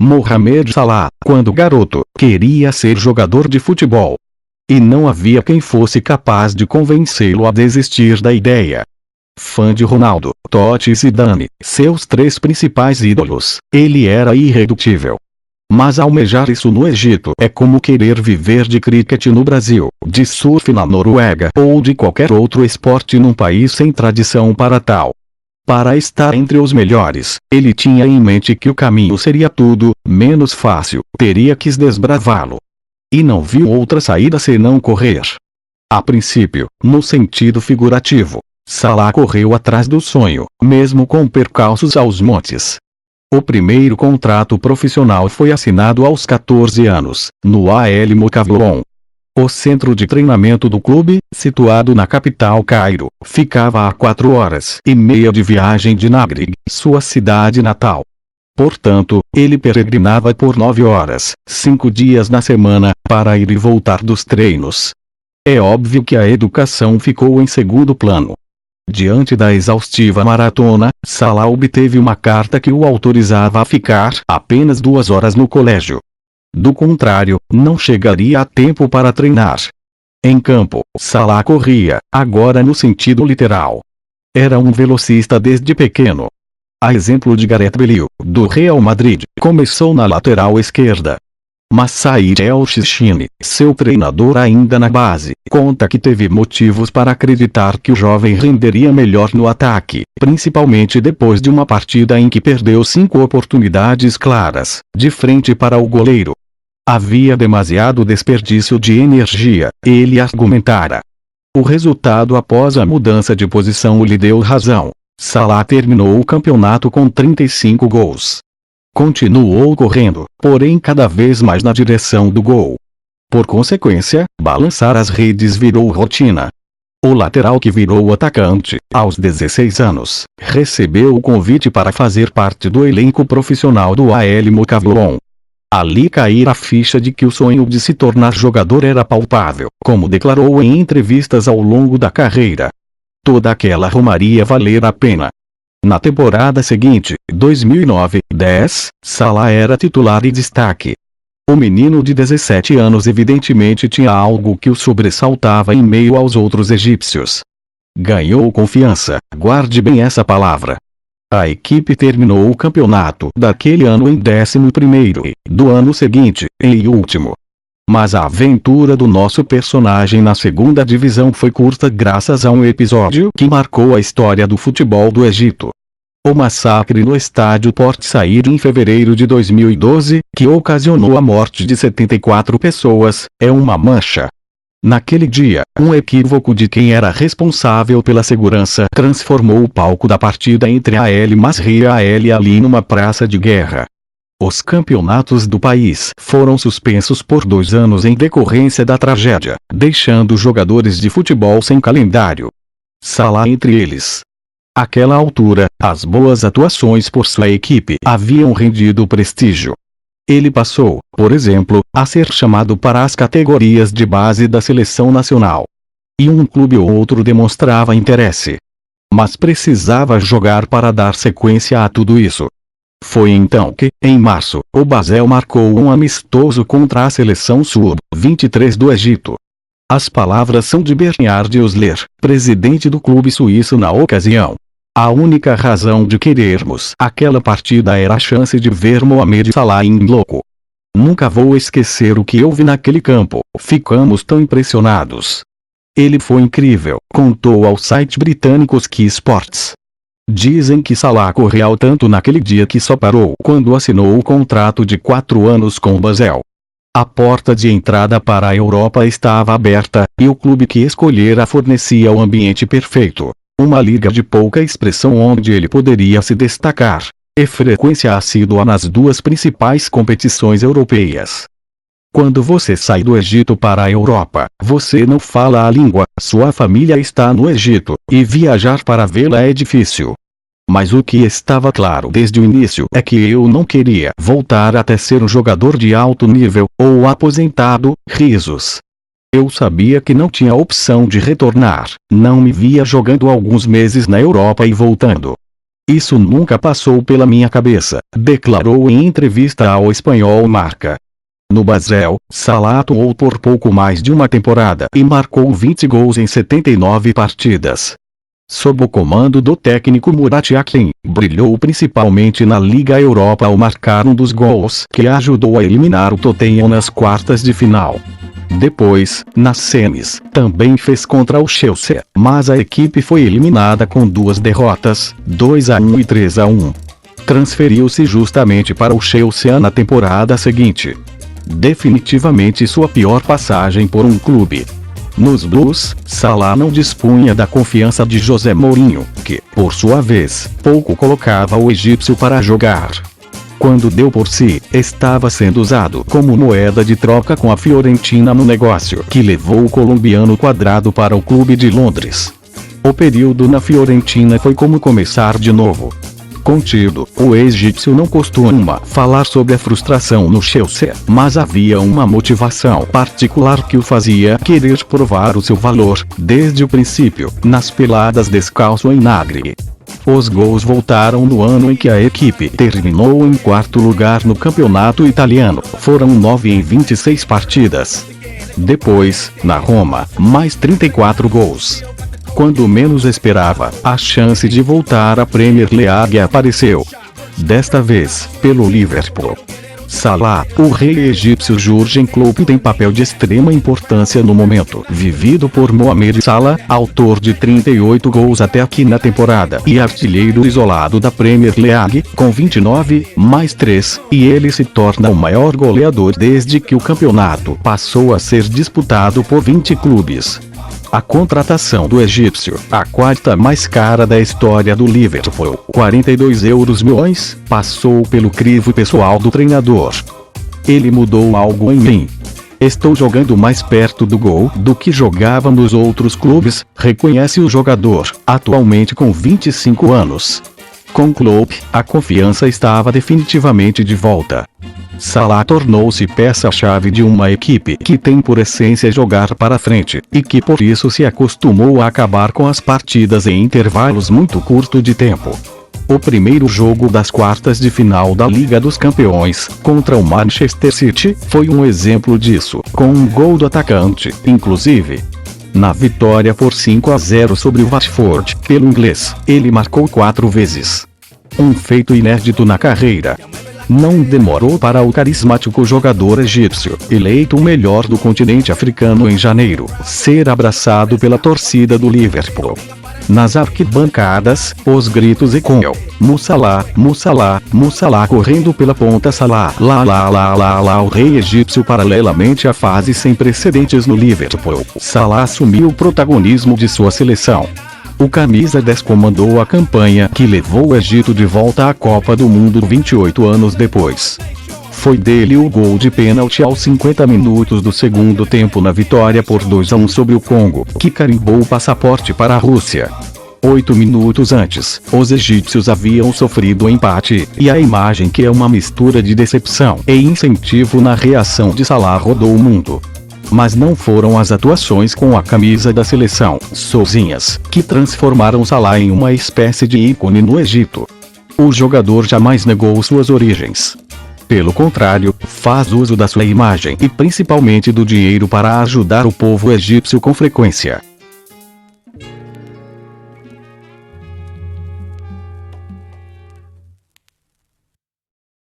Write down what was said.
Mohamed Salah, quando garoto, queria ser jogador de futebol. E não havia quem fosse capaz de convencê-lo a desistir da ideia. Fã de Ronaldo, Totti e Zidane, seus três principais ídolos, ele era irredutível. Mas almejar isso no Egito é como querer viver de cricket no Brasil, de surf na Noruega ou de qualquer outro esporte num país sem tradição para tal. Para estar entre os melhores, ele tinha em mente que o caminho seria tudo menos fácil, teria que desbravá-lo. E não viu outra saída senão correr. A princípio, no sentido figurativo, Salah correu atrás do sonho, mesmo com percalços aos montes. O primeiro contrato profissional foi assinado aos 14 anos, no Al Moukawon. O centro de treinamento do clube, situado na capital Cairo, ficava a 4h30 de viagem de Nagreg, sua cidade natal. Portanto, ele peregrinava por 9 horas, 5 dias na semana, para ir e voltar dos treinos. É óbvio que a educação ficou em segundo plano. Diante da exaustiva maratona, Salah obteve uma carta que o autorizava a ficar apenas 2 horas no colégio. Do contrário, não chegaria a tempo para treinar. Em campo, Salah corria, agora no sentido literal. Era um velocista desde pequeno. A exemplo de Gareth Bale, do Real Madrid, começou na lateral esquerda. Mas Said El-Shishini, seu treinador ainda na base, conta que teve motivos para acreditar que o jovem renderia melhor no ataque, principalmente depois de uma partida em que perdeu 5 oportunidades claras, de frente para o goleiro. Havia demasiado desperdício de energia, ele argumentara. O resultado após a mudança de posição lhe deu razão. Salah terminou o campeonato com 35 gols. Continuou correndo, porém cada vez mais na direção do gol. Por consequência, balançar as redes virou rotina. O lateral que virou atacante, aos 16 anos, recebeu o convite para fazer parte do elenco profissional do Al Moukawon. Ali caíra a ficha de que o sonho de se tornar jogador era palpável, como declarou em entrevistas ao longo da carreira. Toda aquela romaria valera a pena. Na temporada seguinte, 2009-10, Salah era titular e destaque. O menino de 17 anos evidentemente tinha algo que o sobressaltava em meio aos outros egípcios. Ganhou confiança, guarde bem essa palavra. A equipe terminou o campeonato daquele ano em 11º e, do ano seguinte, em último. Mas a aventura do nosso personagem na segunda divisão foi curta graças a um episódio que marcou a história do futebol do Egito. O massacre no estádio Port Said em fevereiro de 2012, que ocasionou a morte de 74 pessoas, é uma mancha. Naquele dia, um equívoco de quem era responsável pela segurança transformou o palco da partida entre Al Masry e Al Ahly numa praça de guerra. Os campeonatos do país foram suspensos por 2 anos em decorrência da tragédia, deixando jogadores de futebol sem calendário. Salah entre eles. Àquela altura, as boas atuações por sua equipe haviam rendido prestígio. Ele passou, por exemplo, a ser chamado para as categorias de base da seleção nacional. E um clube ou outro demonstrava interesse. Mas precisava jogar para dar sequência a tudo isso. Foi então que, em março, o Basel marcou um amistoso contra a seleção sub-23 do Egito. As palavras são de Bernard Osler, presidente do clube suíço na ocasião. A única razão de querermos aquela partida era a chance de ver Mohamed Salah em loco. Nunca vou esquecer o que eu vi naquele campo, ficamos tão impressionados. Ele foi incrível, contou ao site britânico Sky Sports. Dizem que Salah correu tanto naquele dia que só parou quando assinou o contrato de 4 anos com o Basel. A porta de entrada para a Europa estava aberta, e o clube que escolhera fornecia o ambiente perfeito. Uma liga de pouca expressão onde ele poderia se destacar, e frequência assídua nas 2 principais competições europeias. Quando você sai do Egito para a Europa, você não fala a língua, sua família está no Egito, e viajar para vê-la é difícil. Mas o que estava claro desde o início é que eu não queria voltar até ser um jogador de alto nível, ou aposentado, risos. Eu sabia que não tinha opção de retornar, não me via jogando alguns meses na Europa e voltando. Isso nunca passou pela minha cabeça, declarou em entrevista ao espanhol Marca. No Basel, Salah atuou por pouco mais de uma temporada e marcou 20 gols em 79 partidas. Sob o comando do técnico Murat Yakin, brilhou principalmente na Liga Europa ao marcar um dos gols que ajudou a eliminar o Tottenham nas quartas de final. Depois, nas semis, também fez contra o Chelsea, mas a equipe foi eliminada com 2 derrotas, 2-1 e 3-1. Transferiu-se justamente para o Chelsea na temporada seguinte. Definitivamente sua pior passagem por um clube. Nos Blues, Salah não dispunha da confiança de José Mourinho, que, por sua vez, pouco colocava o egípcio para jogar. Quando deu por si, estava sendo usado como moeda de troca com a Fiorentina no negócio que levou o colombiano quadrado para o clube de Londres. O período na Fiorentina foi como começar de novo. Contido, o egípcio não costuma falar sobre a frustração no Chelsea, mas havia uma motivação particular que o fazia querer provar o seu valor, desde o princípio, nas peladas descalço em Nagre. Os gols voltaram no ano em que a equipe terminou em 4º lugar no campeonato italiano, foram 9 em 26 partidas. Depois, na Roma, mais 34 gols. Quando menos esperava, a chance de voltar à Premier League apareceu. Desta vez, pelo Liverpool. Salah, o rei egípcio Jurgen Klopp tem papel de extrema importância no momento vivido por Mohamed Salah, autor de 38 gols até aqui na temporada e artilheiro isolado da Premier League, com 29, mais 3, e ele se torna o maior goleador desde que o campeonato passou a ser disputado por 20 clubes. A contratação do egípcio, a 4ª mais cara da história do Liverpool, 42 milhões, passou pelo crivo pessoal do treinador. Ele mudou algo em mim. Estou jogando mais perto do gol do que jogava nos outros clubes, reconhece o jogador, atualmente com 25 anos. Com Klopp, a confiança estava definitivamente de volta. Salah tornou-se peça-chave de uma equipe que tem por essência jogar para frente, e que por isso se acostumou a acabar com as partidas em intervalos muito curtos de tempo. O primeiro jogo das quartas de final da Liga dos Campeões, contra o Manchester City, foi um exemplo disso, com um gol do atacante, inclusive. Na vitória por 5-0 sobre o Watford, pelo inglês, ele marcou 4 vezes. Um feito inédito na carreira. Não demorou para o carismático jogador egípcio, eleito o melhor do continente africano em janeiro, ser abraçado pela torcida do Liverpool. Nas arquibancadas, os gritos ecoam: Mussalah, Mussalah, Mussalah correndo pela ponta, Salah, lá, o rei egípcio. Paralelamente à fase sem precedentes no Liverpool, Salah assumiu o protagonismo de sua seleção. O camisa 10 comandou a campanha que levou o Egito de volta à Copa do Mundo 28 anos depois. Foi dele o gol de pênalti aos 50 minutos do segundo tempo na vitória por 2-1 sobre o Congo, que carimbou o passaporte para a Rússia. 8 minutos antes, os egípcios haviam sofrido um empate, e a imagem, que é uma mistura de decepção e incentivo na reação de Salah, rodou o mundo. Mas não foram as atuações com a camisa da seleção, sozinhas, que transformaram Salah em uma espécie de ícone no Egito. O jogador jamais negou suas origens. Pelo contrário, faz uso da sua imagem e principalmente do dinheiro para ajudar o povo egípcio com frequência.